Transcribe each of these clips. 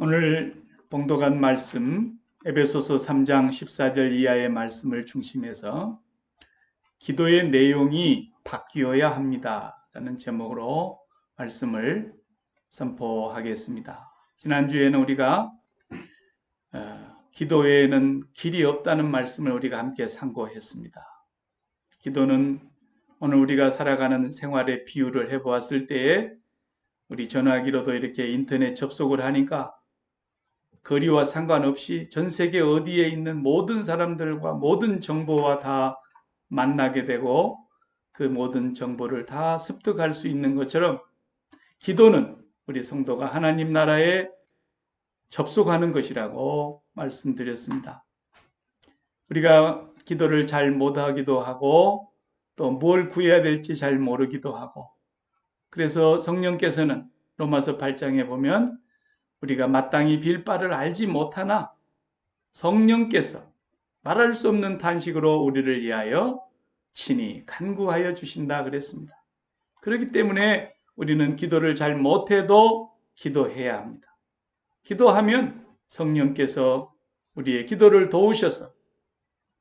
오늘 봉독한 말씀 에베소서 3장 14절 이하의 말씀을 중심해서 기도의 내용이 바뀌어야 합니다 라는 제목으로 말씀을 선포하겠습니다. 지난주에는 우리가 기도에는 길이 없다는 말씀을 우리가 함께 상고했습니다. 기도는 오늘 우리가 살아가는 생활의 비유를 해보았을 때에 우리 전화기로도 이렇게 인터넷 접속을 하니까 거리와 상관없이 전 세계 어디에 있는 모든 사람들과 모든 정보와 다 만나게 되고 그 모든 정보를 다 습득할 수 있는 것처럼 기도는 우리 성도가 하나님 나라에 접속하는 것이라고 말씀드렸습니다. 우리가 기도를 잘 못하기도 하고 또 뭘 구해야 될지 잘 모르기도 하고 그래서 성령께서는 로마서 8장에 보면 우리가 마땅히 빌 바를 알지 못하나 성령께서 말할 수 없는 탄식으로 우리를 위하여 친히 간구하여 주신다 그랬습니다. 그렇기 때문에 우리는 기도를 잘 못해도 기도해야 합니다. 기도하면 성령께서 우리의 기도를 도우셔서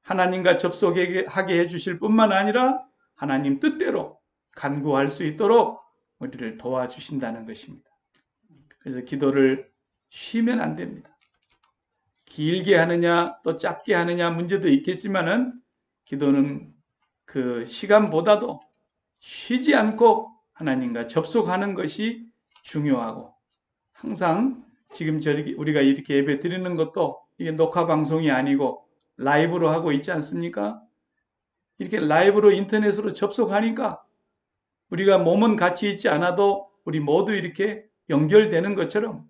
하나님과 접속하게 해주실 뿐만 아니라 하나님 뜻대로 간구할 수 있도록 우리를 도와주신다는 것입니다. 그래서 기도를 쉬면 안 됩니다. 길게 하느냐 또 짧게 하느냐 문제도 있겠지만은 기도는 그 시간보다도 쉬지 않고 하나님과 접속하는 것이 중요하고 항상 지금 우리가 이렇게 예배 드리는 것도 이게 녹화 방송이 아니고 라이브로 하고 있지 않습니까? 이렇게 라이브로 인터넷으로 접속하니까 우리가 몸은 같이 있지 않아도 우리 모두 이렇게 연결되는 것처럼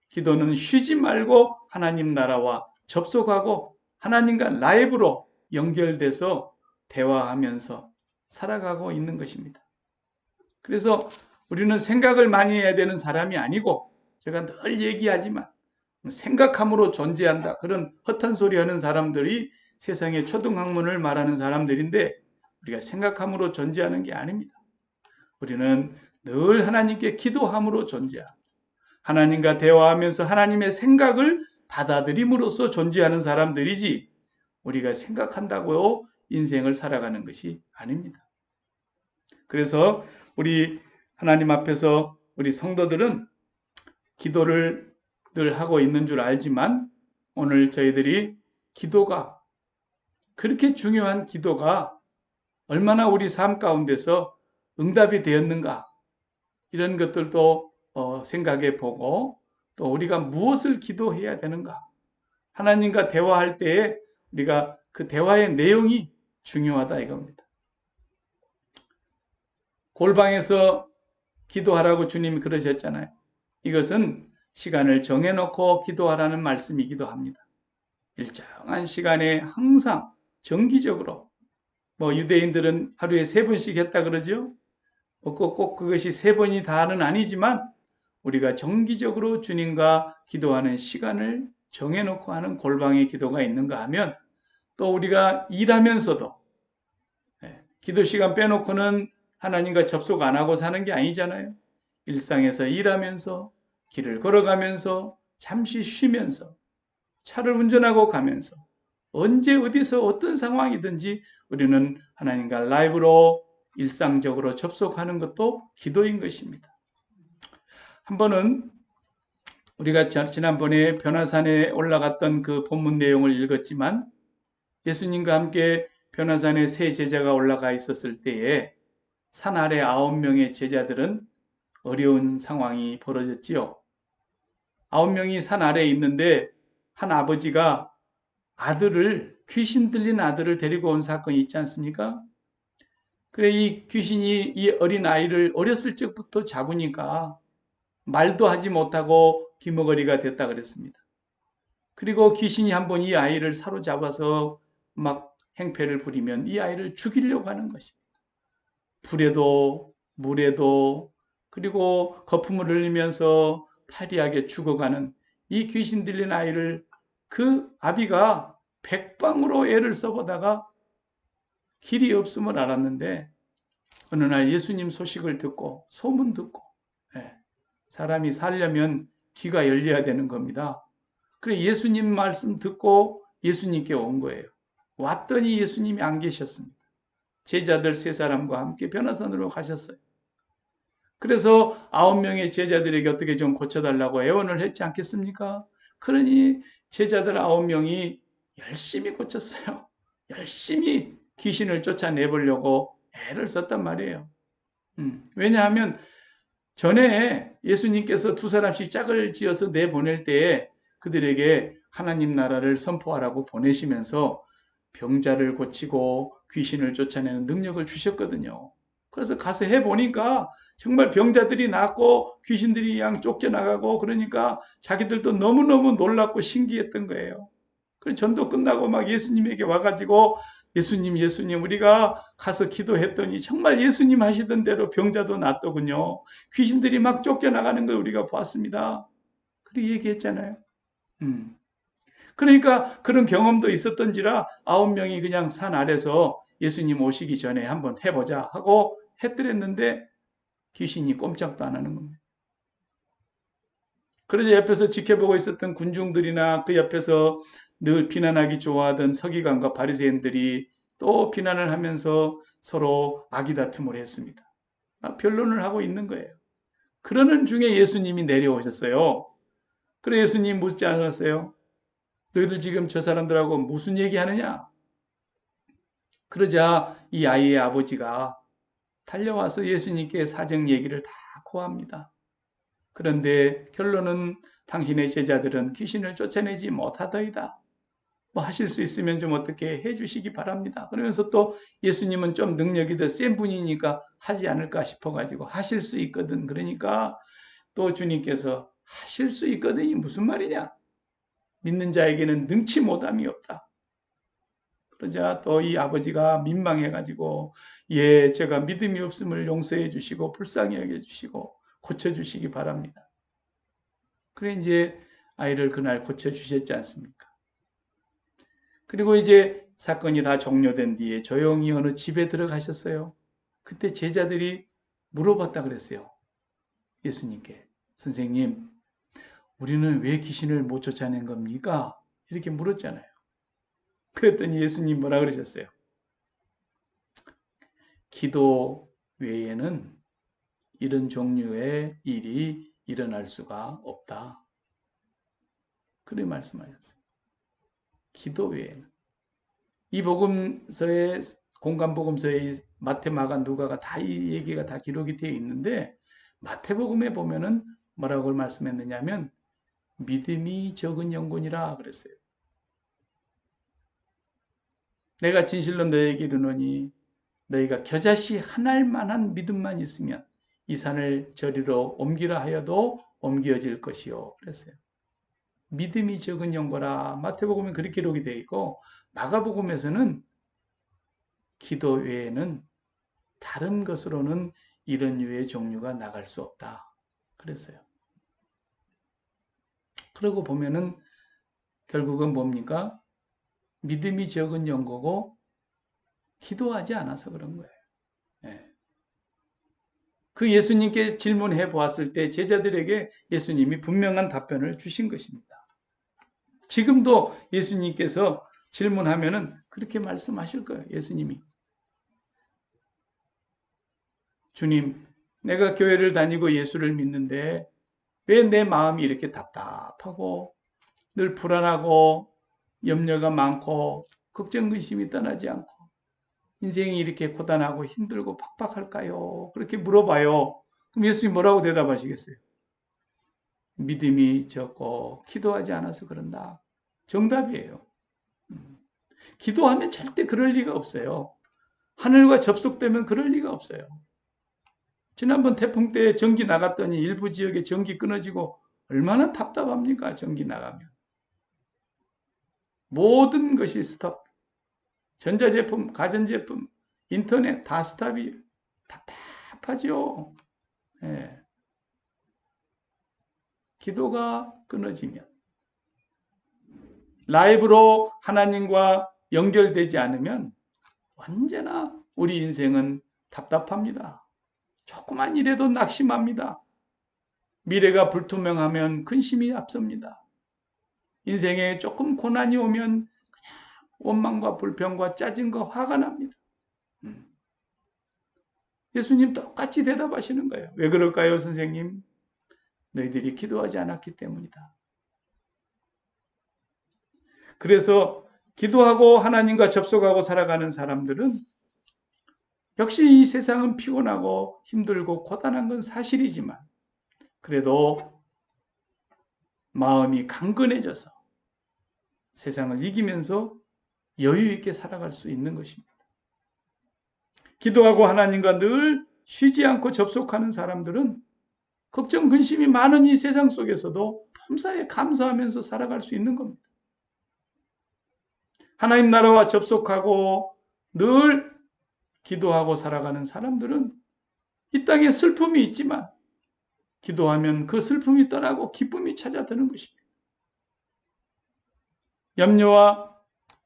기도는 쉬지 말고 하나님 나라와 접속하고 하나님과 라이브로 연결돼서 대화하면서 살아가고 있는 것입니다. 그래서 우리는 생각을 많이 해야 되는 사람이 아니고 제가 늘 얘기하지만 생각함으로 존재한다. 그런 헛한 소리 하는 사람들이 세상의 초등학문을 말하는 사람들인데 우리가 생각함으로 존재하는 게 아닙니다. 우리는 늘 하나님께 기도함으로 존재합니다. 하나님과 대화하면서 하나님의 생각을 받아들임으로써 존재하는 사람들이지 우리가 생각한다고 인생을 살아가는 것이 아닙니다. 그래서 우리 하나님 앞에서 우리 성도들은 기도를 늘 하고 있는 줄 알지만 오늘 저희들이 기도가 그렇게 중요한 기도가 얼마나 우리 삶 가운데서 응답이 되었는가 이런 것들도 생각해 보고 또 우리가 무엇을 기도해야 되는가 하나님과 대화할 때에 우리가 그 대화의 내용이 중요하다 이겁니다. 골방에서 기도하라고 주님이 그러셨잖아요. 이것은 시간을 정해놓고 기도하라는 말씀이기도 합니다. 일정한 시간에 항상 정기적으로 유대인들은 하루에 3번씩 했다 그러죠. 꼭 그것이 3번이 다는 아니지만 우리가 정기적으로 주님과 기도하는 시간을 정해놓고 하는 골방의 기도가 있는가 하면 또 우리가 일하면서도 기도 시간 빼놓고는 하나님과 접속 안 하고 사는 게 아니잖아요. 일상에서 일하면서 길을 걸어가면서 잠시 쉬면서 차를 운전하고 가면서 언제 어디서 어떤 상황이든지 우리는 하나님과 라이브로 일상적으로 접속하는 것도 기도인 것입니다. 한 번은 우리가 지난번에 변화산에 올라갔던 그 본문 내용을 읽었지만 예수님과 함께 변화산에 세 제자가 올라가 있었을 때에 산 아래 9명의 제자들은 어려운 상황이 벌어졌지요. 9명이 산 아래에 있는데 한 아버지가 귀신 들린 아들을 데리고 온 사건이 있지 않습니까? 그래 이 귀신이 이 어린 아이를 어렸을 적부터 잡으니까 말도 하지 못하고 기머거리가 됐다 그랬습니다. 그리고 귀신이 한번 이 아이를 사로잡아서 막 행패를 부리면 이 아이를 죽이려고 하는 것입니다. 불에도 물에도 그리고 거품을 흘리면서 파리하게 죽어가는 이 귀신 들린 아이를 그 아비가 백방으로 애를 써보다가 길이 없음을 알았는데 어느 날 예수님 소식을 듣고 소문 듣고 사람이 살려면 귀가 열려야 되는 겁니다. 그래 예수님 말씀 듣고 예수님께 온 거예요. 왔더니 예수님이 안 계셨습니다. 제자들 세 사람과 함께 변화산으로 가셨어요. 그래서 9명의 제자들에게 어떻게 좀 고쳐달라고 애원을 했지 않겠습니까? 그러니 제자들 9명이 열심히 고쳤어요. 열심히 귀신을 쫓아내보려고 애를 썼단 말이에요. 왜냐하면 전에 예수님께서 두 사람씩 짝을 지어서 내보낼 때에 그들에게 하나님 나라를 선포하라고 보내시면서 병자를 고치고 귀신을 쫓아내는 능력을 주셨거든요. 그래서 가서 해보니까 정말 병자들이 낫고 귀신들이 양 쫓겨나가고 그러니까 자기들도 너무너무 놀랍고 신기했던 거예요. 그래서 전도 끝나고 막 예수님에게 와가지고 예수님 우리가 가서 기도했더니 정말 예수님 하시던 대로 병자도 낫더군요. 귀신들이 막 쫓겨나가는 걸 우리가 보았습니다. 그렇게 얘기했잖아요. 그러니까 그런 경험도 있었던지라 9명이 그냥 산 아래서 예수님 오시기 전에 한번 해보자 하고 했더랬는데 귀신이 꼼짝도 안 하는 겁니다. 그래서 옆에서 지켜보고 있었던 군중들이나 그 옆에서 늘 비난하기 좋아하던 서기관과 바리새인들이 또 비난을 하면서 서로 아기다툼을 했습니다. 변론을 하고 있는 거예요. 그러는 중에 예수님이 내려오셨어요. 그래 예수님 묻지 않았어요? 너희들 지금 저 사람들하고 무슨 얘기하느냐? 그러자 이 아이의 아버지가 달려와서 예수님께 사정 얘기를 다 고합니다. 그런데 결론은 당신의 제자들은 귀신을 쫓아내지 못하더이다. 뭐 하실 수 있으면 좀 어떻게 해주시기 바랍니다. 그러면서 또 예수님은 좀 능력이 더 센 분이니까 하지 않을까 싶어가지고 하실 수 있거든. 그러니까 또 주님께서 하실 수 있거든이 무슨 말이냐? 믿는 자에게는 능치 못함이 없다. 그러자 또 이 아버지가 민망해가지고 예, 제가 믿음이 없음을 용서해 주시고 불쌍히 여겨 주시고 고쳐주시기 바랍니다. 그래 이제 아이를 그날 고쳐주셨지 않습니까? 그리고 이제 사건이 다 종료된 뒤에 조용히 어느 집에 들어가셨어요. 그때 제자들이 물어봤다 그랬어요. 예수님께. 선생님, 우리는 왜 귀신을 못 쫓아낸 겁니까? 이렇게 물었잖아요. 그랬더니 예수님 뭐라 그러셨어요? 기도 외에는 이런 종류의 일이 일어날 수가 없다. 그렇게 말씀하셨어요. 기도 외에는. 이 복음서에 공간복음서에 마태, 마가, 누가가 다 이 얘기가 다 기록이 되어 있는데 마태복음에 보면은 뭐라고 말씀했느냐면 믿음이 적은 영혼이라 그랬어요. 내가 진실로 너에게 이르노니 너희가 겨자씨 한 알만한 믿음만 있으면 이 산을 저리로 옮기라 하여도 옮겨질 것이요. 그랬어요. 믿음이 적은 영혼아. 마태복음에 그렇게 기록이 되어 있고 마가복음에서는 기도 외에는 다른 것으로는 이런 유의 종류가 나갈 수 없다. 그랬어요. 그러고 보면은 결국은 뭡니까? 믿음이 적은 영고고 기도하지 않아서 그런 거예요. 예. 그 예수님께 질문해 보았을 때 제자들에게 예수님이 분명한 답변을 주신 것입니다. 지금도 예수님께서 질문하면은 그렇게 말씀하실 거예요. 예수님이. 주님, 내가 교회를 다니고 예수를 믿는데 왜 내 마음이 이렇게 답답하고 늘 불안하고 염려가 많고 걱정 근심이 떠나지 않고 인생이 이렇게 고단하고 힘들고 팍팍할까요? 그렇게 물어봐요. 그럼 예수님 뭐라고 대답하시겠어요? 믿음이 적고 기도하지 않아서 그런다. 정답이에요. 기도하면 절대 그럴 리가 없어요. 하늘과 접속되면 그럴 리가 없어요. 지난번 태풍 때 전기 나갔더니 일부 지역에 전기 끊어지고 얼마나 답답합니까? 전기 나가면. 모든 것이 스톱. 전자제품, 가전제품, 인터넷 다 스탑이 답답하죠. 예. 기도가 끊어지면 라이브로 하나님과 연결되지 않으면 언제나 우리 인생은 답답합니다. 조그만 일에도 낙심합니다. 미래가 불투명하면 근심이 앞섭니다. 인생에 조금 고난이 오면 그냥 원망과 불평과 짜증과 화가 납니다. 예수님 똑같이 대답하시는 거예요. 왜 그럴까요, 선생님? 너희들이 기도하지 않았기 때문이다. 그래서 기도하고 하나님과 접속하고 살아가는 사람들은 역시 이 세상은 피곤하고 힘들고 고단한 건 사실이지만 그래도 마음이 강건해져서 세상을 이기면서 여유 있게 살아갈 수 있는 것입니다. 기도하고 하나님과 늘 쉬지 않고 접속하는 사람들은 걱정, 근심이 많은 이 세상 속에서도 범사에 감사하면서 살아갈 수 있는 겁니다. 하나님 나라와 접속하고 늘 기도하고 살아가는 사람들은 이 땅에 슬픔이 있지만 기도하면 그 슬픔이 떠나고 기쁨이 찾아드는 것입니다. 염려와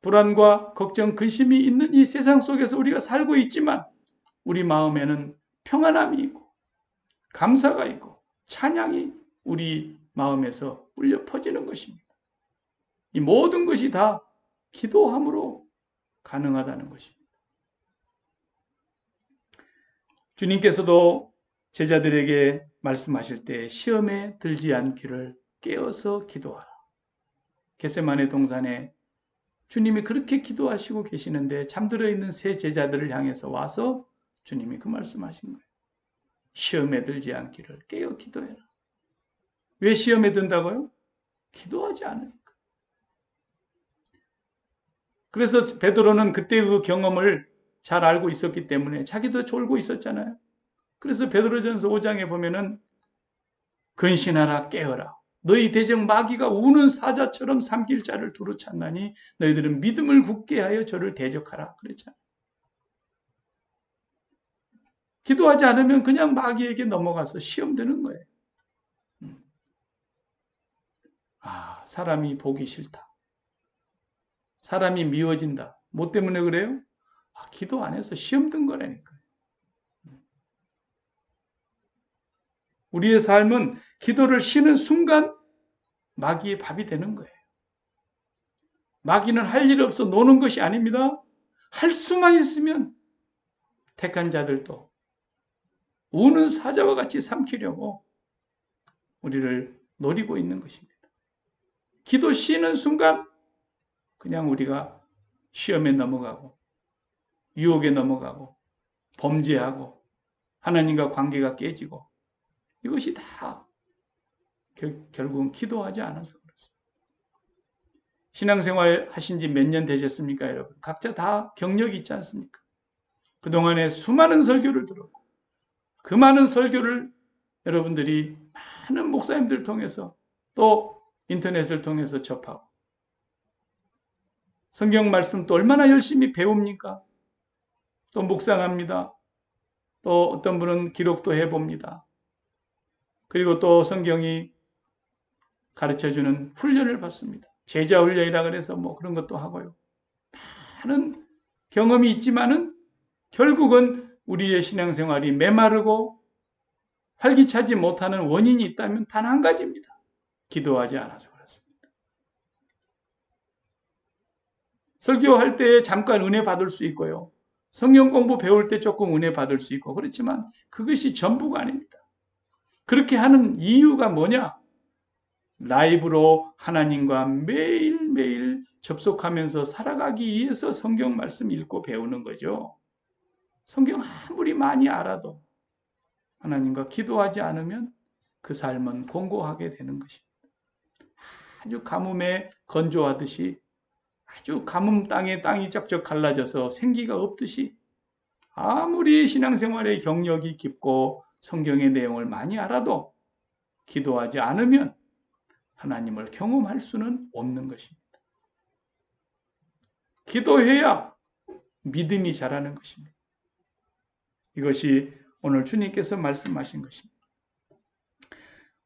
불안과 걱정, 근심이 있는 이 세상 속에서 우리가 살고 있지만 우리 마음에는 평안함이 있고 감사가 있고 찬양이 우리 마음에서 울려 퍼지는 것입니다. 이 모든 것이 다 기도함으로 가능하다는 것입니다. 주님께서도 제자들에게 말씀하실 때 시험에 들지 않기를 깨어서 기도하라. 겟세마네 동산에 주님이 그렇게 기도하시고 계시는데 잠들어 있는 세 제자들을 향해서 와서 주님이 그 말씀하신 거예요. 시험에 들지 않기를 깨어 기도해라. 왜 시험에 든다고요? 기도하지 않으니까. 그래서 베드로는 그때 그 경험을 잘 알고 있었기 때문에 자기도 졸고 있었잖아요. 그래서 베드로전서 5장에 보면은 근신하라 깨어라. 너희 대적 마귀가 우는 사자처럼 삼킬 자를 두루 찾나니 너희들은 믿음을 굳게 하여 저를 대적하라 그랬잖아요. 기도하지 않으면 그냥 마귀에게 넘어가서 시험 드는 거예요. 사람이 보기 싫다. 사람이 미워진다. 뭐 때문에 그래요? 기도 안 해서 시험 든 거라니까요. 우리의 삶은 기도를 쉬는 순간 마귀의 밥이 되는 거예요. 마귀는 할 일 없어 노는 것이 아닙니다. 할 수만 있으면 택한 자들도 우는 사자와 같이 삼키려고 우리를 노리고 있는 것입니다. 기도 쉬는 순간 그냥 우리가 시험에 넘어가고 유혹에 넘어가고 범죄하고 하나님과 관계가 깨지고 이것이 다 결국은 기도하지 않아서 그렇습니다. 신앙생활 하신 지 몇 년 되셨습니까, 여러분? 각자 다 경력이 있지 않습니까? 그동안에 수많은 설교를 들었고 그 많은 설교를 여러분들이 많은 목사님들 통해서 또 인터넷을 통해서 접하고 성경 말씀 또 얼마나 열심히 배웁니까? 또 묵상합니다. 또 어떤 분은 기록도 해봅니다. 그리고 또 성경이 가르쳐주는 훈련을 받습니다. 제자 훈련이라 그래서 뭐 그런 것도 하고요. 많은 경험이 있지만은 결국은 우리의 신앙생활이 메마르고 활기차지 못하는 원인이 있다면 단 한 가지입니다. 기도하지 않아서 그렇습니다. 설교할 때 잠깐 은혜 받을 수 있고요. 성경 공부 배울 때 조금 은혜 받을 수 있고 그렇지만 그것이 전부가 아닙니다. 그렇게 하는 이유가 뭐냐? 라이브로 하나님과 매일매일 접속하면서 살아가기 위해서 성경 말씀 읽고 배우는 거죠. 성경 아무리 많이 알아도 하나님과 기도하지 않으면 그 삶은 공고하게 되는 것입니다. 아주 가뭄에 건조하듯이 아주 가뭄 땅이 쩍쩍 갈라져서 생기가 없듯이 아무리 신앙생활의 경력이 깊고 성경의 내용을 많이 알아도 기도하지 않으면 하나님을 경험할 수는 없는 것입니다. 기도해야 믿음이 자라는 것입니다. 이것이 오늘 주님께서 말씀하신 것입니다.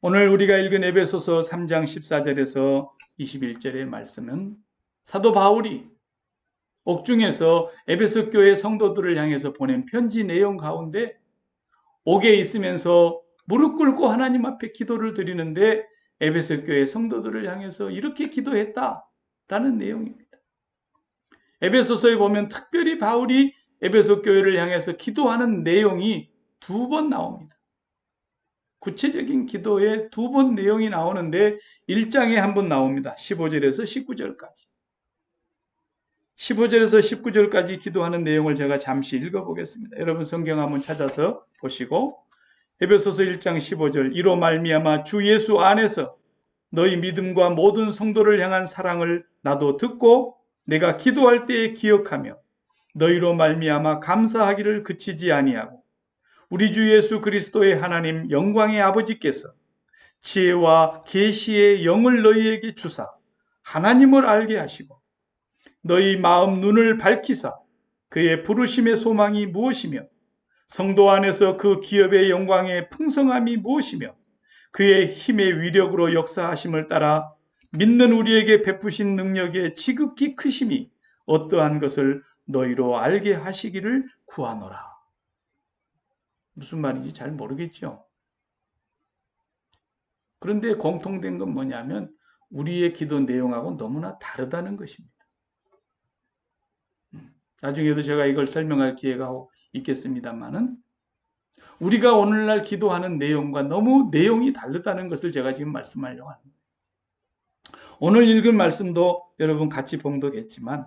오늘 우리가 읽은 에베소서 3장 14절에서 21절의 말씀은 사도 바울이 옥중에서 에베소 교회 성도들을 향해서 보낸 편지 내용 가운데 옥에 있으면서 무릎 꿇고 하나님 앞에 기도를 드리는데 에베소 교회 성도들을 향해서 이렇게 기도했다라는 내용입니다. 에베소서에 보면 특별히 바울이 에베소 교회를 향해서 기도하는 내용이 2번 나옵니다. 구체적인 기도에 2번 내용이 나오는데 1장에 한 번 나옵니다. 15절에서 19절까지. 15절에서 19절까지 기도하는 내용을 제가 잠시 읽어보겠습니다. 여러분 성경 한번 찾아서 보시고 에베소서 1장 15절 이로 말미암아 주 예수 안에서 너희 믿음과 모든 성도를 향한 사랑을 나도 듣고 내가 기도할 때에 기억하며 너희로 말미암아 감사하기를 그치지 아니하고 우리 주 예수 그리스도의 하나님 영광의 아버지께서 지혜와 계시의 영을 너희에게 주사 하나님을 알게 하시고 너희 마음 눈을 밝히사 그의 부르심의 소망이 무엇이며 성도 안에서 그 기업의 영광의 풍성함이 무엇이며 그의 힘의 위력으로 역사하심을 따라 믿는 우리에게 베푸신 능력의 지극히 크심이 어떠한 것을 너희로 알게 하시기를 구하노라. 무슨 말인지 잘 모르겠죠. 그런데 공통된 건 뭐냐면 우리의 기도 내용하고 너무나 다르다는 것입니다. 나중에도 제가 이걸 설명할 기회가 있겠습니다만은 우리가 오늘날 기도하는 내용과 너무 내용이 다르다는 것을 제가 지금 말씀하려고 합니다. 오늘 읽은 말씀도 여러분 같이 봉독했지만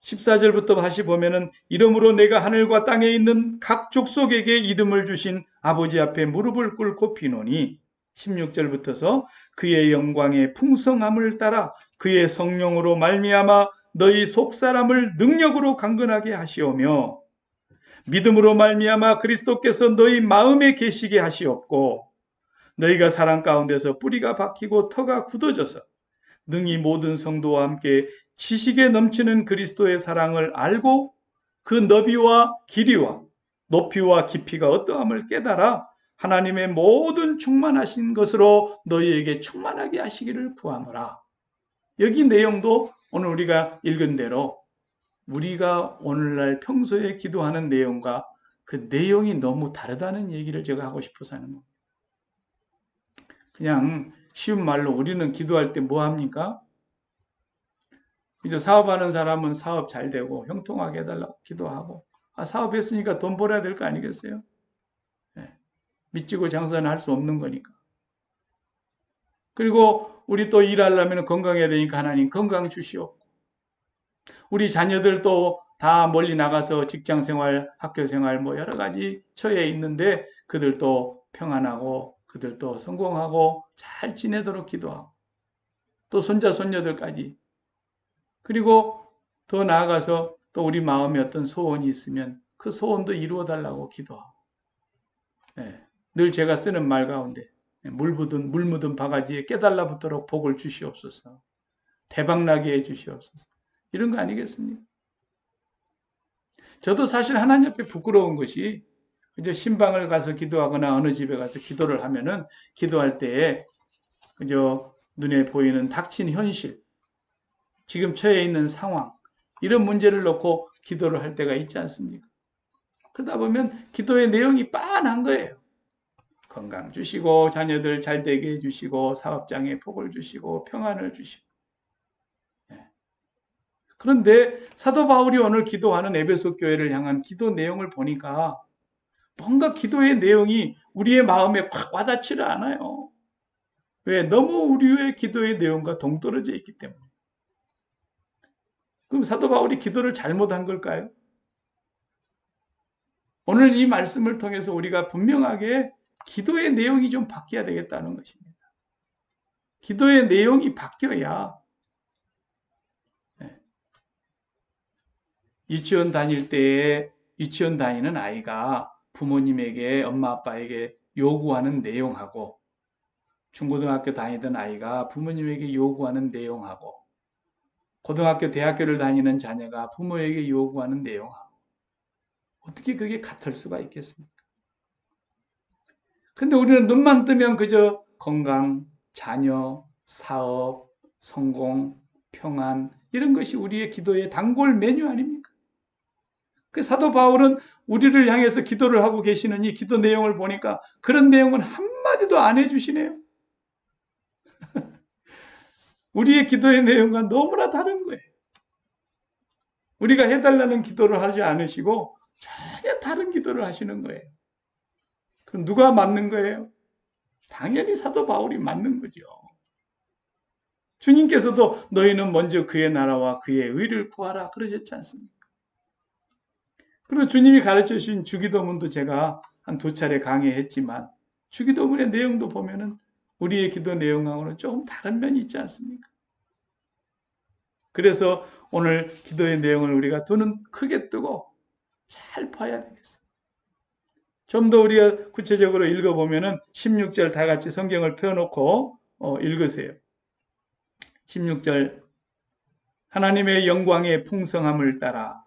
14절부터 다시 보면은 이러므로 내가 하늘과 땅에 있는 각 족속에게 이름을 주신 아버지 앞에 무릎을 꿇고 비노니 16절부터서 그의 영광의 풍성함을 따라 그의 성령으로 말미암아 너희 속사람을 능력으로 강건하게 하시오며 믿음으로 말미암아 그리스도께서 너희 마음에 계시게 하시옵고 너희가 사랑 가운데서 뿌리가 박히고 터가 굳어져서 능히 모든 성도와 함께 지식에 넘치는 그리스도의 사랑을 알고 그 너비와 길이와 높이와 깊이가 어떠함을 깨달아 하나님의 모든 충만하신 것으로 너희에게 충만하게 하시기를 구하노라. 여기 내용도 오늘 우리가 읽은 대로 우리가 오늘날 평소에 기도하는 내용과 그 내용이 너무 다르다는 얘기를 제가 하고 싶어서 하는 겁니다. 그냥 쉬운 말로 우리는 기도할 때 뭐 합니까? 이제 사업하는 사람은 사업 잘 되고 형통하게 해달라고 기도하고 사업했으니까 돈 벌어야 될 거 아니겠어요? 네. 믿지고 장사는 할 수 없는 거니까. 그리고 우리 또 일하려면 건강해야 되니까 하나님 건강 주시옵고 우리 자녀들도 다 멀리 나가서 직장생활, 학교생활 뭐 여러 가지 처해 있는데 그들도 평안하고 그들도 성공하고 잘 지내도록 기도하고 또 손자 손녀들까지 그리고 더 나아가서 또 우리 마음에 어떤 소원이 있으면 그 소원도 이루어 달라고 기도하고 네. 늘 제가 쓰는 말 가운데 물 묻은 바가지에 깨달라 붙도록 복을 주시옵소서 대박나게 해 주시옵소서 이런 거 아니겠습니까? 저도 사실 하나님 앞에 부끄러운 것이 그저 신방을 가서 기도하거나 어느 집에 가서 기도를 하면은 기도할 때에 그저 눈에 보이는 닥친 현실 지금 처해 있는 상황 이런 문제를 놓고 기도를 할 때가 있지 않습니까? 그러다 보면 기도의 내용이 빤한 거예요. 건강 주시고 자녀들 잘 되게 해주시고 사업장에 복을 주시고 평안을 주시고 그런데 사도 바울이 오늘 기도하는 에베소 교회를 향한 기도 내용을 보니까 뭔가 기도의 내용이 우리의 마음에 확 와닿지를 않아요. 왜? 너무 우리의 기도의 내용과 동떨어져 있기 때문에. 그럼 사도 바울이 기도를 잘못한 걸까요? 오늘 이 말씀을 통해서 우리가 분명하게 기도의 내용이 좀 바뀌어야 되겠다는 것입니다. 기도의 내용이 바뀌어야 유치원 다닐 때에 유치원 다니는 아이가 부모님에게 엄마 아빠에게 요구하는 내용하고 중고등학교 다니던 아이가 부모님에게 요구하는 내용하고 고등학교 대학교를 다니는 자녀가 부모에게 요구하는 내용하고 어떻게 그게 같을 수가 있겠습니까? 근데 우리는 눈만 뜨면 그저 건강, 자녀, 사업, 성공, 평안 이런 것이 우리의 기도의 단골 메뉴 아닙니까? 그 사도 바울은 우리를 향해서 기도를 하고 계시는 이 기도 내용을 보니까 그런 내용은 한마디도 안 해주시네요. 우리의 기도의 내용과 너무나 다른 거예요. 우리가 해달라는 기도를 하지 않으시고 전혀 다른 기도를 하시는 거예요. 그럼 누가 맞는 거예요? 당연히 사도 바울이 맞는 거죠. 주님께서도 너희는 먼저 그의 나라와 그의 의를 구하라 그러셨지 않습니까? 그리고 주님이 가르쳐 주신 주기도문도 제가 한 2차례 강의했지만 주기도문의 내용도 보면은 우리의 기도 내용하고는 조금 다른 면이 있지 않습니까? 그래서 오늘 기도의 내용을 우리가 두 눈 크게 뜨고 잘 봐야 되겠어요. 좀 더 우리가 구체적으로 읽어보면은 16절 다 같이 성경을 펴놓고 읽으세요. 16절 하나님의 영광의 풍성함을 따라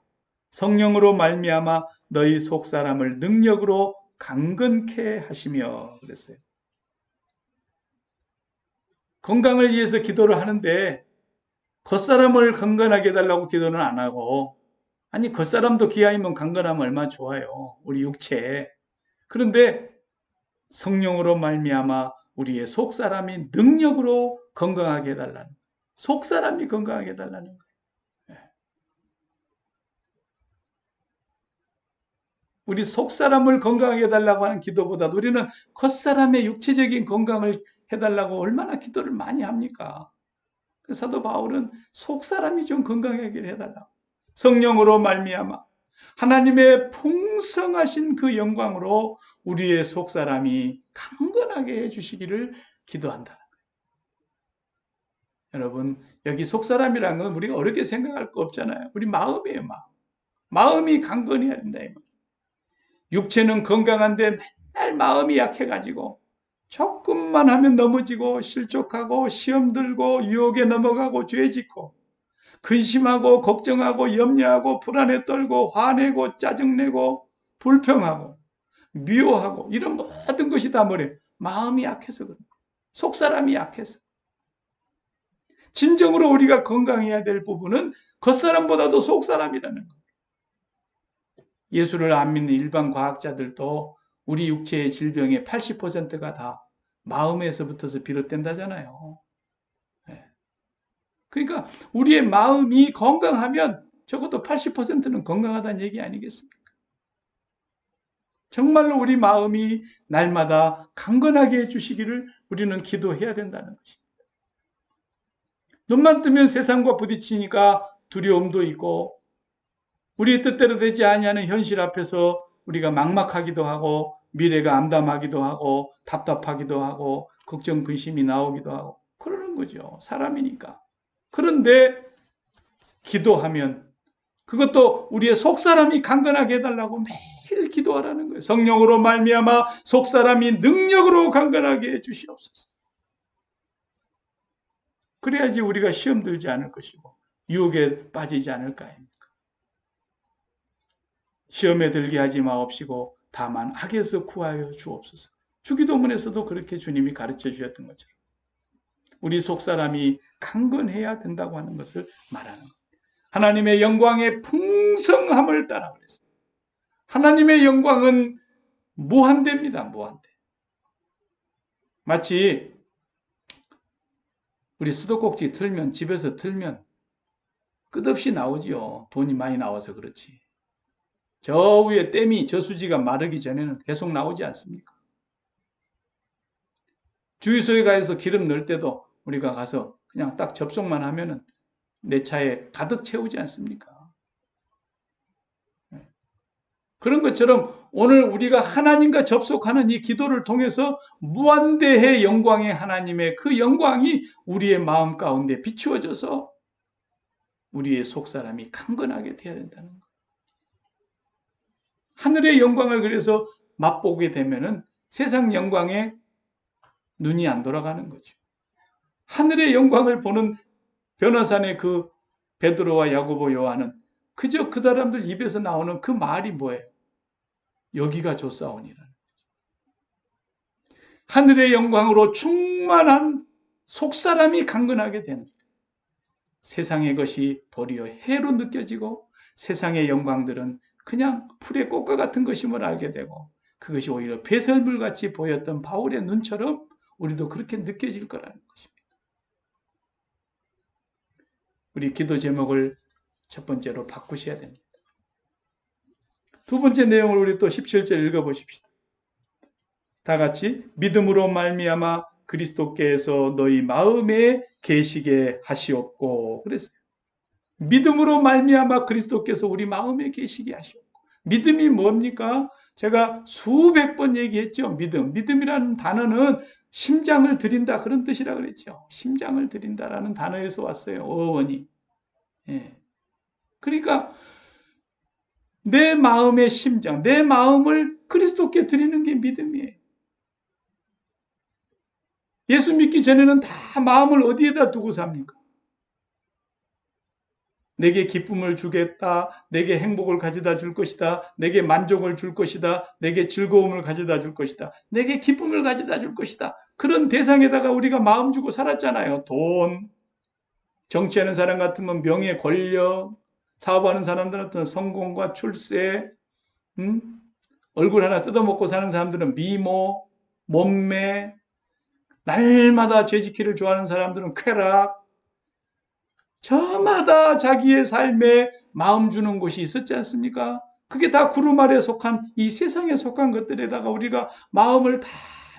성령으로 말미암아 너희 속사람을 능력으로 강건케 하시며 그랬어요. 건강을 위해서 기도를 하는데 겉사람을 건강하게 해달라고 기도는 안 하고 아니 겉사람도 기아이면 강건하면 얼마나 좋아요. 우리 육체. 그런데 성령으로 말미암아 우리의 속사람이 능력으로 건강하게 해달라는 속사람이 건강하게 해달라는 거예요. 우리 속사람을 건강하게 해달라고 하는 기도보다도 우리는 겉사람의 육체적인 건강을 해달라고 얼마나 기도를 많이 합니까? 그 사도 바울은 속사람이 좀 건강하게 해달라고. 성령으로 말미암아 하나님의 풍성하신 그 영광으로 우리의 속사람이 강건하게 해주시기를 기도한다. 여러분 여기 속사람이라는 건 우리가 어렵게 생각할 거 없잖아요. 우리 마음이에요. 마음이 강건해야 된다. 육체는 건강한데 맨날 마음이 약해가지고 조금만 하면 넘어지고 실족하고 시험 들고 유혹에 넘어가고 죄 짓고 근심하고 걱정하고 염려하고 불안에 떨고 화내고 짜증내고 불평하고 미워하고 이런 모든 것이 다 뭐래? 마음이 약해서 그래. 속사람이 약해서. 진정으로 우리가 건강해야 될 부분은 겉사람보다도 속사람이라는 거예요. 예수를 안 믿는 일반 과학자들도 우리 육체의 질병의 80%가 다 마음에서부터서 비롯된다잖아요. 그러니까 우리의 마음이 건강하면 적어도 80%는 건강하다는 얘기 아니겠습니까? 정말로 우리 마음이 날마다 강건하게 해주시기를 우리는 기도해야 된다는 것입니다. 눈만 뜨면 세상과 부딪히니까 두려움도 있고 우리의 뜻대로 되지 아니하는 현실 앞에서 우리가 막막하기도 하고 미래가 암담하기도 하고 답답하기도 하고 걱정 근심이 나오기도 하고 그러는 거죠. 사람이니까. 그런데 기도하면 그것도 우리의 속사람이 강건하게 해달라고 매일 기도하라는 거예요. 성령으로 말미암아 속사람이 능력으로 강건하게 해주시옵소서. 그래야지 우리가 시험 들지 않을 것이고 유혹에 빠지지 않을까 합니다. 시험에 들게 하지 마옵시고 다만 악에서 구하여 주옵소서. 주기도문에서도 그렇게 주님이 가르쳐 주셨던 것처럼 우리 속사람이 강건해야 된다고 하는 것을 말하는 겁니다. 하나님의 영광의 풍성함을 따라 그랬어요. 하나님의 영광은 무한대입니다. 무한대. 마치 우리 수도꼭지 틀면 집에서 틀면 끝없이 나오지요. 돈이 많이 나와서 그렇지. 저 위에 댐이 저수지가 마르기 전에는 계속 나오지 않습니까? 주유소에 가서 기름 넣을 때도 우리가 가서 그냥 딱 접속만 하면은 내 차에 가득 채우지 않습니까? 그런 것처럼 오늘 우리가 하나님과 접속하는 이 기도를 통해서 무한대의 영광의 하나님의 그 영광이 우리의 마음 가운데 비추어져서 우리의 속사람이 강건하게 되어야 된다는 거예요. 하늘의 영광을 그래서 맛보게 되면은 세상 영광에 눈이 안 돌아가는 거죠. 하늘의 영광을 보는 변호산의 그 베드로와 야고보 요한은 그저 그 사람들 입에서 나오는 그 말이 뭐예요? 여기가 좋사오니라는 거죠. 하늘의 영광으로 충만한 속사람이 강건하게 되는 거예요. 세상의 것이 도리어 해로 느껴지고 세상의 영광들은 그냥 풀의 꽃과 같은 것임을 알게 되고 그것이 오히려 배설물같이 보였던 바울의 눈처럼 우리도 그렇게 느껴질 거라는 것입니다. 우리 기도 제목을 첫 번째로 바꾸셔야 됩니다. 두 번째 내용을 우리 또 17절 읽어보십시다. 다 같이 믿음으로 말미암아 그리스도께서 너희 마음에 계시게 하시옵고 그랬어요. 믿음으로 말미암아 그리스도께서 우리 마음에 계시게 하시옵고. 믿음이 뭡니까? 제가 수백 번 얘기했죠. 믿음이라는 단어는 심장을 드린다 그런 뜻이라 그랬죠. 심장을 드린다라는 단어에서 왔어요. 어원이. 예. 그러니까 내 마음의 심장, 내 마음을 그리스도께 드리는 게 믿음이에요. 예수 믿기 전에는 다 마음을 어디에다 두고 삽니까? 내게 기쁨을 주겠다. 내게 행복을 가져다 줄 것이다. 내게 만족을 줄 것이다. 내게 즐거움을 가져다 줄 것이다. 내게 기쁨을 가져다 줄 것이다. 그런 대상에다가 우리가 마음 주고 살았잖아요. 돈, 정치하는 사람 같으면 명예, 권력, 사업하는 사람들은 성공과 출세, 얼굴 하나 뜯어먹고 사는 사람들은 미모, 몸매, 날마다 죄짓기를 좋아하는 사람들은 쾌락, 저마다 자기의 삶에 마음 주는 곳이 있었지 않습니까? 그게 다 구름 아래 속한 이 세상에 속한 것들에다가 우리가 마음을 다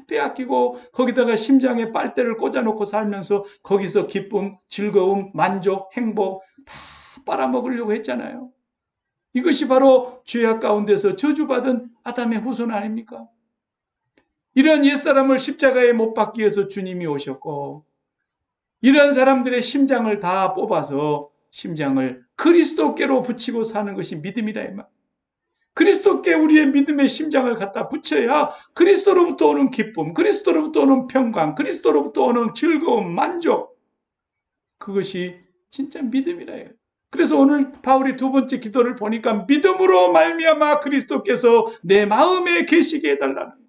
빼앗기고 거기다가 심장에 빨대를 꽂아놓고 살면서 거기서 기쁨, 즐거움, 만족, 행복 다 빨아먹으려고 했잖아요. 이것이 바로 죄악 가운데서 저주받은 아담의 후손 아닙니까? 이런 옛사람을 십자가에 못 박기 위해서 주님이 오셨고 이런 사람들의 심장을 다 뽑아서 심장을 그리스도께로 붙이고 사는 것이 믿음이다 이 말. 그리스도께 우리의 믿음의 심장을 갖다 붙여야 그리스도로부터 오는 기쁨, 그리스도로부터 오는 평강, 그리스도로부터 오는 즐거움, 만족 그것이 진짜 믿음이라요. 그래서 오늘 바울이 두 번째 기도를 보니까 믿음으로 말미암아 그리스도께서 내 마음에 계시게 해달라는 거예요.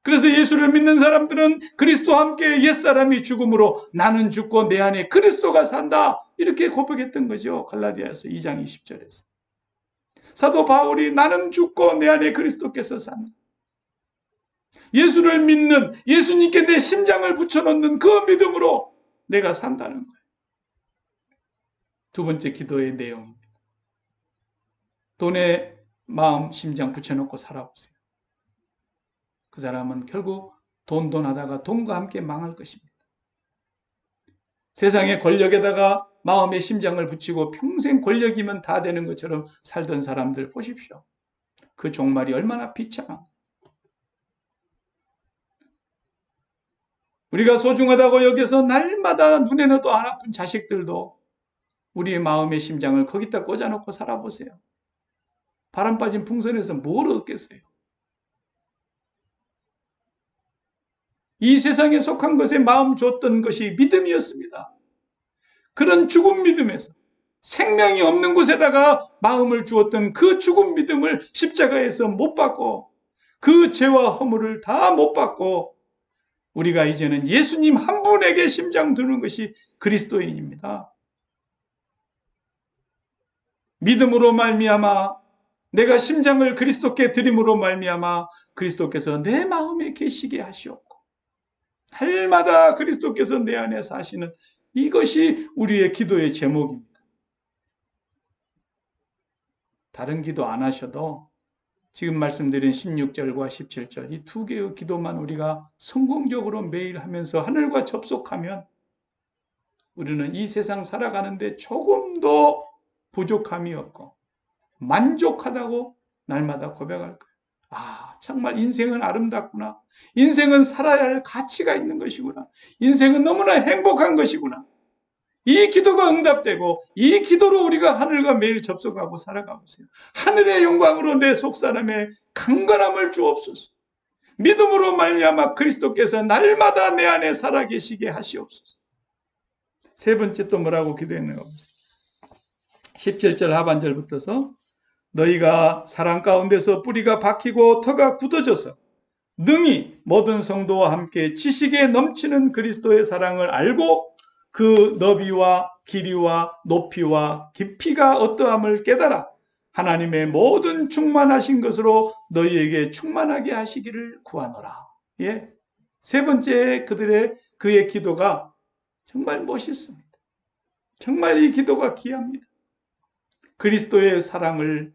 그래서 예수를 믿는 사람들은 그리스도와 함께 옛사람이 죽음으로 나는 죽고 내 안에 그리스도가 산다. 이렇게 고백했던 거죠. 갈라디아서 2장 20절에서. 사도 바울이 나는 죽고 내 안에 그리스도께서 산다. 예수를 믿는 예수님께 내 심장을 붙여놓는 그 믿음으로 내가 산다는 거예요. 두 번째 기도의 내용입니다. 돈에 마음, 심장 붙여놓고 살아보세요. 그 사람은 결국 돈 하다가 돈과 함께 망할 것입니다. 세상의 권력에다가 마음의 심장을 붙이고 평생 권력이면 다 되는 것처럼 살던 사람들 보십시오. 그 종말이 얼마나 비참한가. 우리가 소중하다고 여기서 날마다 눈에 넣어도 안 아픈 자식들도 우리의 마음의 심장을 거기다 꽂아놓고 살아보세요. 바람 빠진 풍선에서 뭘 얻겠어요? 이 세상에 속한 것에 마음 줬던 것이 믿음이었습니다. 그런 죽은 믿음에서 생명이 없는 곳에다가 마음을 주었던 그 죽은 믿음을 십자가에서 못 받고 그 죄와 허물을 다 못 받고 우리가 이제는 예수님 한 분에게 심장 두는 것이 그리스도인입니다. 믿음으로 말미암아 내가 심장을 그리스도께 드림으로 말미암아 그리스도께서 내 마음에 계시게 하시옵고 날마다 그리스도께서 내 안에 사시는 이것이 우리의 기도의 제목입니다. 다른 기도 안 하셔도 지금 말씀드린 16절과 17절 이 두 개의 기도만 우리가 성공적으로 매일 하면서 하늘과 접속하면 우리는 이 세상 살아가는데 조금도 부족함이 없고 만족하다고 날마다 고백할 거예요. 아, 정말 인생은 아름답구나. 인생은 살아야 할 가치가 있는 것이구나. 인생은 너무나 행복한 것이구나. 이 기도가 응답되고 이 기도로 우리가 하늘과 매일 접속하고 살아가보세요. 하늘의 영광으로 내 속사람의 강건함을 주옵소서. 믿음으로 말미암아 그리스도께서 날마다 내 안에 살아계시게 하시옵소서. 세 번째 또 뭐라고 기도했는가 보세요. 17절 하반절부터서 너희가 사랑 가운데서 뿌리가 박히고 터가 굳어져서 능히 모든 성도와 함께 지식에 넘치는 그리스도의 사랑을 알고 그 너비와 길이와 높이와 깊이가 어떠함을 깨달아 하나님의 모든 충만하신 것으로 너희에게 충만하게 하시기를 구하노라. 예. 세 번째 그의 기도가 정말 멋있습니다. 정말 이 기도가 귀합니다. 그리스도의 사랑을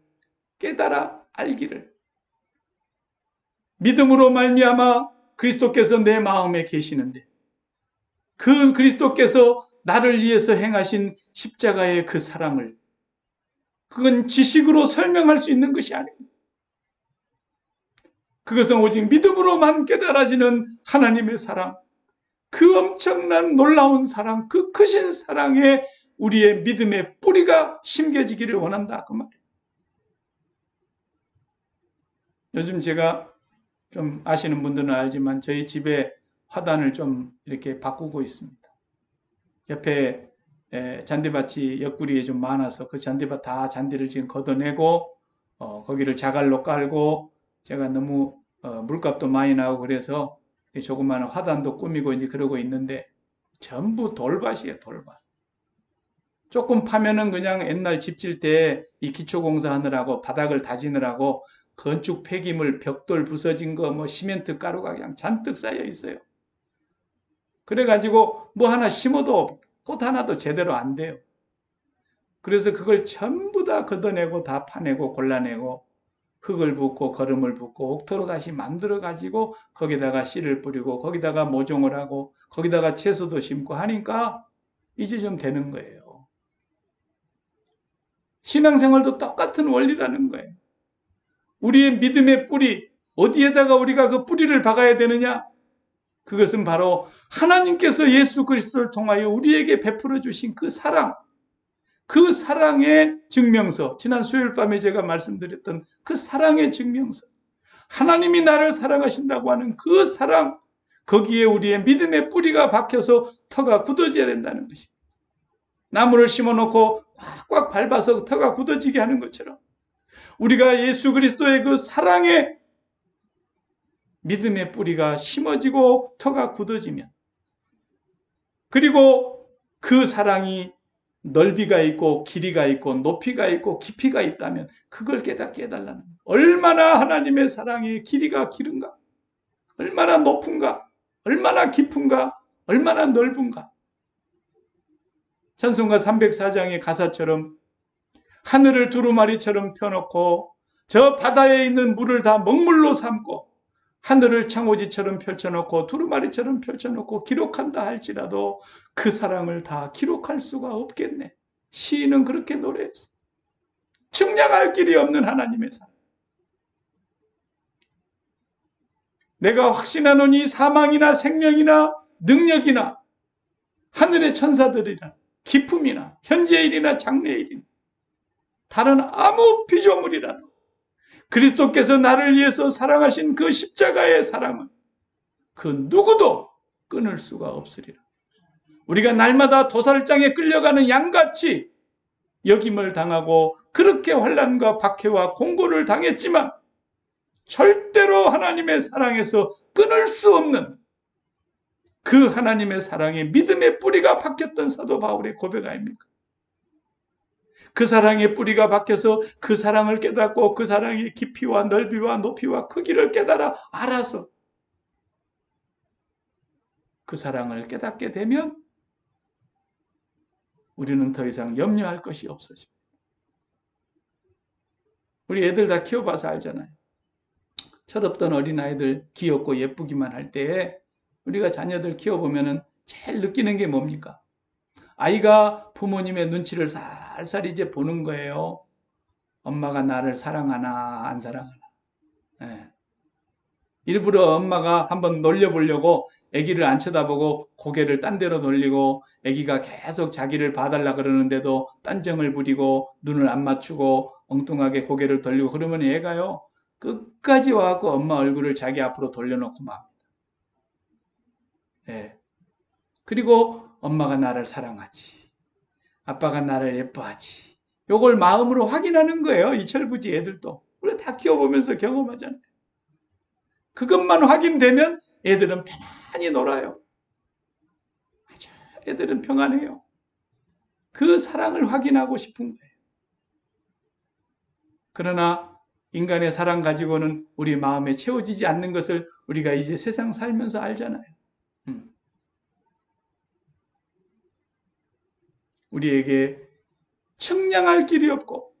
깨달아 알기를. 믿음으로 말미암아 그리스도께서 내 마음에 계시는데 그 그리스도께서 나를 위해서 행하신 십자가의 그 사랑을 그건 지식으로 설명할 수 있는 것이 아닙니다. 그것은 오직 믿음으로만 깨달아지는 하나님의 사랑, 그 엄청난 놀라운 사랑, 그 크신 사랑에 우리의 믿음의 뿌리가 심겨지기를 원한다. 그 말이에요. 요즘 제가 좀 아시는 분들은 알지만 저희 집에 화단을 좀 이렇게 바꾸고 있습니다. 옆에 잔디밭이 옆구리에 좀 많아서 그 잔디밭 다 잔디를 지금 걷어내고 거기를 자갈로 깔고 제가 너무 물값도 많이 나고 그래서 조그마한 화단도 꾸미고 이제 그러고 있는데 전부 돌밭이에요, 돌밭. 조금 파면은 그냥 옛날 집 질 때 이 기초공사 하느라고 바닥을 다지느라고 건축 폐기물, 벽돌 부서진 거, 뭐 시멘트 가루가 그냥 잔뜩 쌓여 있어요. 그래가지고 뭐 하나 심어도 꽃 하나도 제대로 안 돼요. 그래서 그걸 전부 다 걷어내고 다 파내고 골라내고 흙을 붓고 거름을 붓고 옥토로 다시 만들어 가지고 거기다가 씨를 뿌리고 거기다가 모종을 하고 거기다가 채소도 심고 하니까 이제 좀 되는 거예요. 신앙생활도 똑같은 원리라는 거예요. 우리의 믿음의 뿌리, 어디에다가 우리가 그 뿌리를 박아야 되느냐? 그것은 바로 하나님께서 예수 그리스도를 통하여 우리에게 베풀어 주신 그 사랑, 그 사랑의 증명서, 지난 수요일 밤에 제가 말씀드렸던 그 사랑의 증명서, 하나님이 나를 사랑하신다고 하는 그 사랑, 거기에 우리의 믿음의 뿌리가 박혀서 터가 굳어져야 된다는 것입니다. 나무를 심어놓고 꽉꽉 밟아서 터가 굳어지게 하는 것처럼 우리가 예수 그리스도의 그 사랑의 믿음의 뿌리가 심어지고 터가 굳어지면, 그리고 그 사랑이 넓이가 있고 길이가 있고 높이가 있고 깊이가 있다면 그걸 깨닫게 해달라는 거예요. 얼마나 하나님의 사랑의 길이가 기른가, 얼마나 높은가, 얼마나 깊은가, 얼마나 넓은가. 찬송가 304장의 가사처럼 하늘을 두루마리처럼 펴놓고 저 바다에 있는 물을 다 먹물로 삼고 하늘을 창호지처럼 펼쳐놓고 두루마리처럼 펼쳐놓고 기록한다 할지라도 그 사랑을 다 기록할 수가 없겠네. 시인은 그렇게 노래했어. 측량할 길이 없는 하나님의 사랑. 내가 확신하노니 사망이나 생명이나 능력이나 하늘의 천사들이나 기품이나 현재일이나 장래일이나 다른 아무 피조물이라도 그리스도께서 나를 위해서 사랑하신 그 십자가의 사랑은 그 누구도 끊을 수가 없으리라. 우리가 날마다 도살장에 끌려가는 양같이 역임을 당하고 그렇게 환난과 박해와 공고를 당했지만 절대로 하나님의 사랑에서 끊을 수 없는 그 하나님의 사랑에 믿음의 뿌리가 박혔던 사도 바울의 고백 아닙니까? 그 사랑의 뿌리가 박혀서 그 사랑을 깨닫고 그 사랑의 깊이와 넓이와 높이와 크기를 깨달아 알아서 그 사랑을 깨닫게 되면 우리는 더 이상 염려할 것이 없어집니다. 우리 애들 다 키워봐서 알잖아요. 철없던 어린아이들 귀엽고 예쁘기만 할 때에 우리가 자녀들 키워보면 제일 느끼는 게 뭡니까? 아이가 부모님의 눈치를 살살 이제 보는 거예요. 엄마가 나를 사랑하나 안 사랑하나. 네. 일부러 엄마가 한번 놀려보려고 아기를 안 쳐다보고 고개를 딴 데로 돌리고 아기가 계속 자기를 봐달라 그러는데도 딴정을 부리고 눈을 안 맞추고 엉뚱하게 고개를 돌리고 그러면 얘가요 끝까지 와갖고 엄마 얼굴을 자기 앞으로 돌려놓고 맙니다. 네. 그리고 엄마가 나를 사랑하지, 아빠가 나를 예뻐하지, 요걸 마음으로 확인하는 거예요. 이 철부지 애들도. 우리 다 키워보면서 경험하잖아요. 그것만 확인되면 애들은 편안히 놀아요. 아주 애들은 평안해요. 그 사랑을 확인하고 싶은 거예요. 그러나 인간의 사랑 가지고는 우리 마음에 채워지지 않는 것을 우리가 이제 세상 살면서 알잖아요. 우리에게 측량할 길이 없고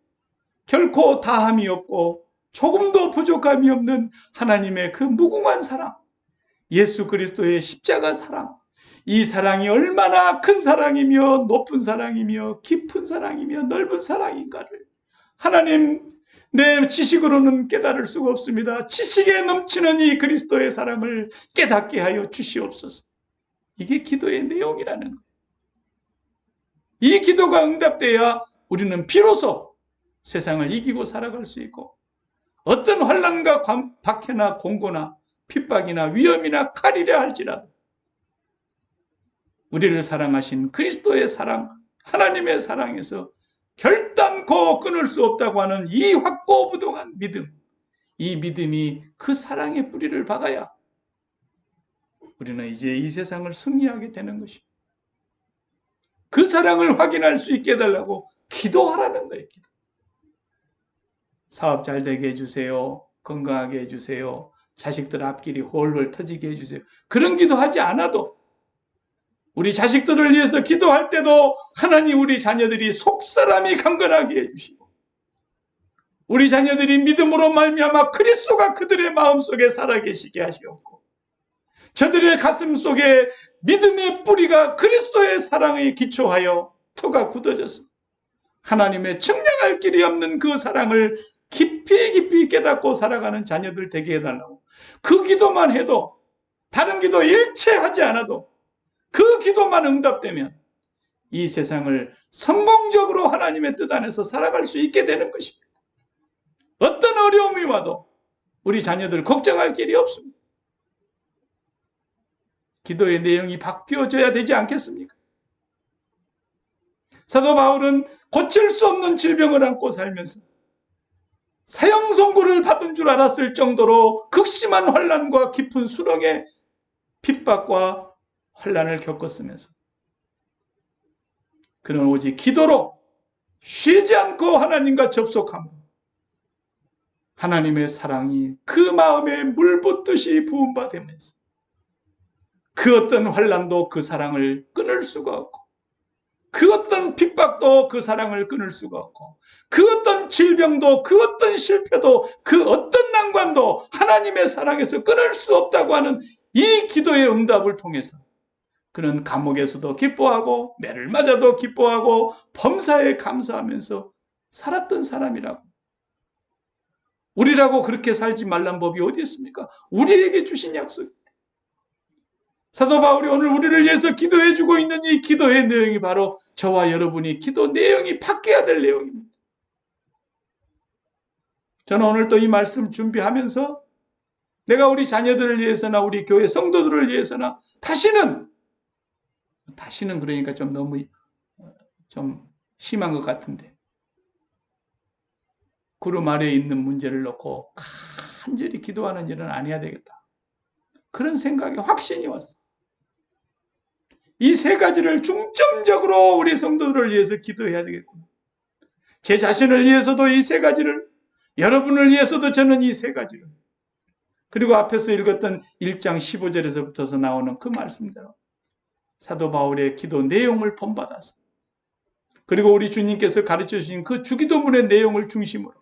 결코 다함이 없고 조금도 부족함이 없는 하나님의 그 무궁한 사랑, 예수 그리스도의 십자가 사랑, 이 사랑이 얼마나 큰 사랑이며 높은 사랑이며 깊은 사랑이며 넓은 사랑인가를 하나님, 내 지식으로는 깨달을 수가 없습니다. 지식에 넘치는 이 그리스도의 사랑을 깨닫게 하여 주시옵소서. 이게 기도의 내용이라는 거예요. 이 기도가 응답돼야 우리는 비로소 세상을 이기고 살아갈 수 있고 어떤 환난과 박해나 공고나 핍박이나 위험이나 칼이라 할지라도 우리를 사랑하신 그리스도의 사랑, 하나님의 사랑에서 결단코 끊을 수 없다고 하는 이 확고부동한 믿음, 이 믿음이 그 사랑의 뿌리를 박아야 우리는 이제 이 세상을 승리하게 되는 것입니다. 그 사랑을 확인할 수 있게 해달라고 기도하라는 거예요. 기도. 사업 잘 되게 해주세요. 건강하게 해주세요. 자식들 앞길이 홀홀 터지게 해주세요. 그런 기도하지 않아도 우리 자식들을 위해서 기도할 때도 하나님 우리 자녀들이 속사람이 강건하게 해주시고 우리 자녀들이 믿음으로 말미암아 그리스도가 그들의 마음속에 살아계시게 하시옵고 저들의 가슴 속에 믿음의 뿌리가 그리스도의 사랑에 기초하여 터가 굳어져서 하나님의 측량할 길이 없는 그 사랑을 깊이 깊이 깨닫고 살아가는 자녀들 되게 해달라고 그 기도만 해도 다른 기도 일체 하지 않아도 그 기도만 응답되면 이 세상을 성공적으로 하나님의 뜻 안에서 살아갈 수 있게 되는 것입니다. 어떤 어려움이 와도 우리 자녀들 걱정할 길이 없습니다. 기도의 내용이 바뀌어져야 되지 않겠습니까? 사도 바울은 고칠 수 없는 질병을 안고 살면서 사형 선고를 받은 줄 알았을 정도로 극심한 환난과 깊은 수렁의 핍박과 환난을 겪었으면서 그는 오직 기도로 쉬지 않고 하나님과 접속함으로 하나님의 사랑이 그 마음에 물 붓듯이 부음받으면서 그 어떤 환난도 그 사랑을 끊을 수가 없고 그 어떤 핍박도 그 사랑을 끊을 수가 없고 그 어떤 질병도 그 어떤 실패도 그 어떤 난관도 하나님의 사랑에서 끊을 수 없다고 하는 이 기도의 응답을 통해서 그는 감옥에서도 기뻐하고 매를 맞아도 기뻐하고 범사에 감사하면서 살았던 사람이라고. 우리라고 그렇게 살지 말란 법이 어디 있습니까? 우리에게 주신 약속입니다. 사도 바울이 오늘 우리를 위해서 기도해주고 있는 이 기도의 내용이 바로 저와 여러분이 기도 내용이 바뀌어야 될 내용입니다. 저는 오늘 또 이 말씀 준비하면서 내가 우리 자녀들을 위해서나 우리 교회 성도들을 위해서나 다시는 그러니까 좀 너무 좀 심한 것 같은데 구름 아래에 있는 문제를 놓고 간절히 기도하는 일은 안 해야 되겠다. 그런 생각에 확신이 왔어. 이 세 가지를 중점적으로 우리 성도들을 위해서 기도해야 되겠구나. 제 자신을 위해서도 이 세 가지를, 여러분을 위해서도 저는 이 세 가지를, 그리고 앞에서 읽었던 1장 15절에서부터 나오는 그 말씀대로 사도 바울의 기도 내용을 본받아서 그리고 우리 주님께서 가르쳐 주신 그 주기도문의 내용을 중심으로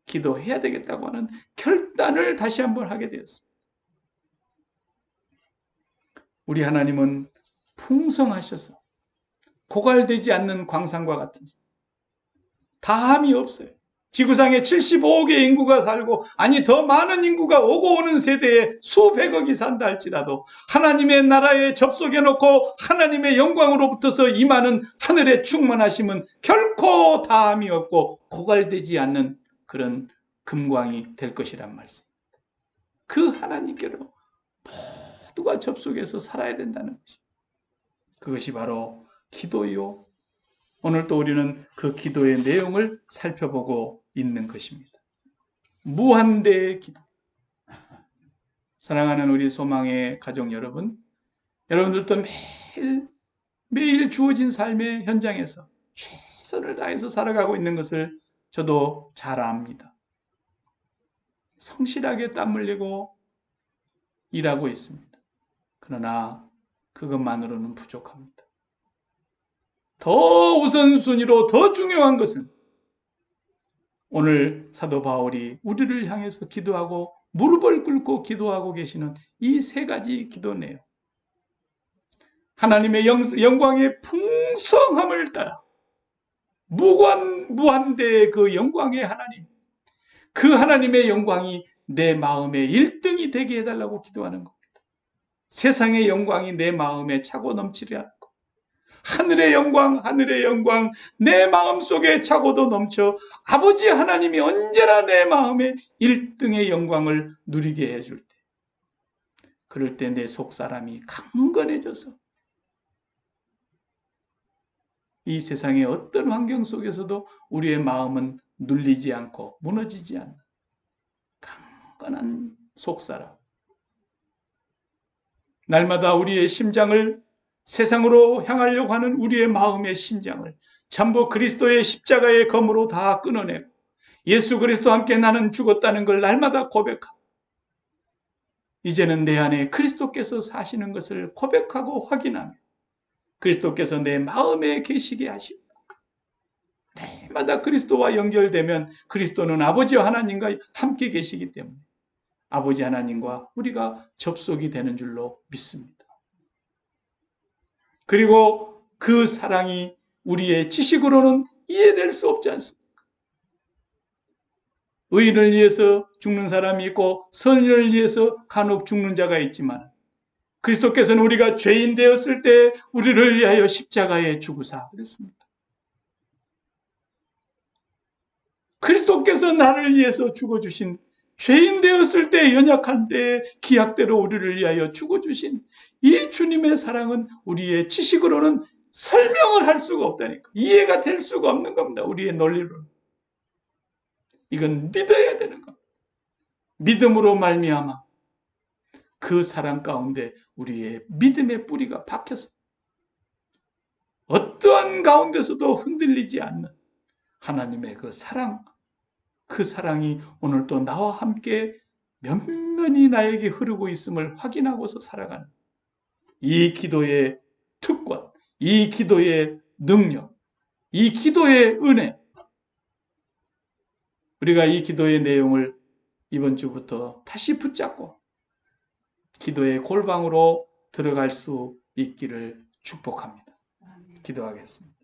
기도해야 되겠다고 하는 결단을 다시 한번 하게 되었습니다. 우리 하나님은 풍성하셔서 고갈되지 않는 광산과 같은 다함이 없어요. 지구상에 75억의 인구가 살고 아니 더 많은 인구가 오고 오는 세대에 수백억이 산다 할지라도 하나님의 나라에 접속해 놓고 하나님의 영광으로부터서 임하는 하늘의 충만하심은 결코 다함이 없고 고갈되지 않는 그런 금광이 될 것이란 말씀. 그 하나님께로 모두가 접속해서 살아야 된다는 것이. 그것이 바로 기도요. 오늘 또 우리는 그 기도의 내용을 살펴보고 있는 것입니다. 무한대의 기도. 사랑하는 우리 소망의 가족 여러분, 여러분들도 매일 주어진 삶의 현장에서 최선을 다해서 살아가고 있는 것을 저도 잘 압니다. 성실하게 땀 흘리고 일하고 있습니다. 그러나 그것만으로는 부족합니다. 더 우선순위로 더 중요한 것은 오늘 사도 바울이 우리를 향해서 기도하고 무릎을 꿇고 기도하고 계시는 이 세 가지 기도네요. 하나님의 영광의 풍성함을 따라 무한대의 그 영광의 하나님, 그 하나님의 영광이 내 마음의 1등이 되게 해달라고 기도하는 겁니다. 세상의 영광이 내 마음에 차고 넘치려 하고 하늘의 영광 내 마음속에 차고도 넘쳐 아버지 하나님이 언제나 내 마음에 1등의 영광을 누리게 해줄 때, 그럴 때 내 속사람이 강건해져서 이 세상의 어떤 환경 속에서도 우리의 마음은 눌리지 않고 무너지지 않는 강건한 속사람. 날마다 우리의 심장을, 세상으로 향하려고 하는 우리의 마음의 심장을 전부 그리스도의 십자가의 검으로 다 끊어내고 예수 그리스도와 함께 나는 죽었다는 걸 날마다 고백하고 이제는 내 안에 그리스도께서 사시는 것을 고백하고 확인하며 그리스도께서 내 마음에 계시게 하시고 날마다 그리스도와 연결되면 그리스도는 아버지와 하나님과 함께 계시기 때문에 아버지 하나님과 우리가 접속이 되는 줄로 믿습니다. 그리고 그 사랑이 우리의 지식으로는 이해될 수 없지 않습니까? 의인을 위해서 죽는 사람이 있고 선인을 위해서 간혹 죽는 자가 있지만 그리스도께서는 우리가 죄인 되었을 때 우리를 위하여 십자가에 죽으사 그랬습니다. 그리스도께서 나를 위해서 죽어주신, 죄인 되었을 때 연약한 때에 기약대로 우리를 위하여 죽어주신 이 주님의 사랑은 우리의 지식으로는 설명을 할 수가 없다니까. 이해가 될 수가 없는 겁니다. 우리의 논리로는. 이건 믿어야 되는 겁니다. 믿음으로 말미암아 그 사랑 가운데 우리의 믿음의 뿌리가 박혀서 어떠한 가운데서도 흔들리지 않는 하나님의 그 사랑, 그 사랑이 오늘 또 나와 함께 면면이 나에게 흐르고 있음을 확인하고서 살아가는 이 기도의 특권, 이 기도의 능력, 이 기도의 은혜. 우리가 이 기도의 내용을 이번 주부터 다시 붙잡고 기도의 골방으로 들어갈 수 있기를 축복합니다. 기도하겠습니다.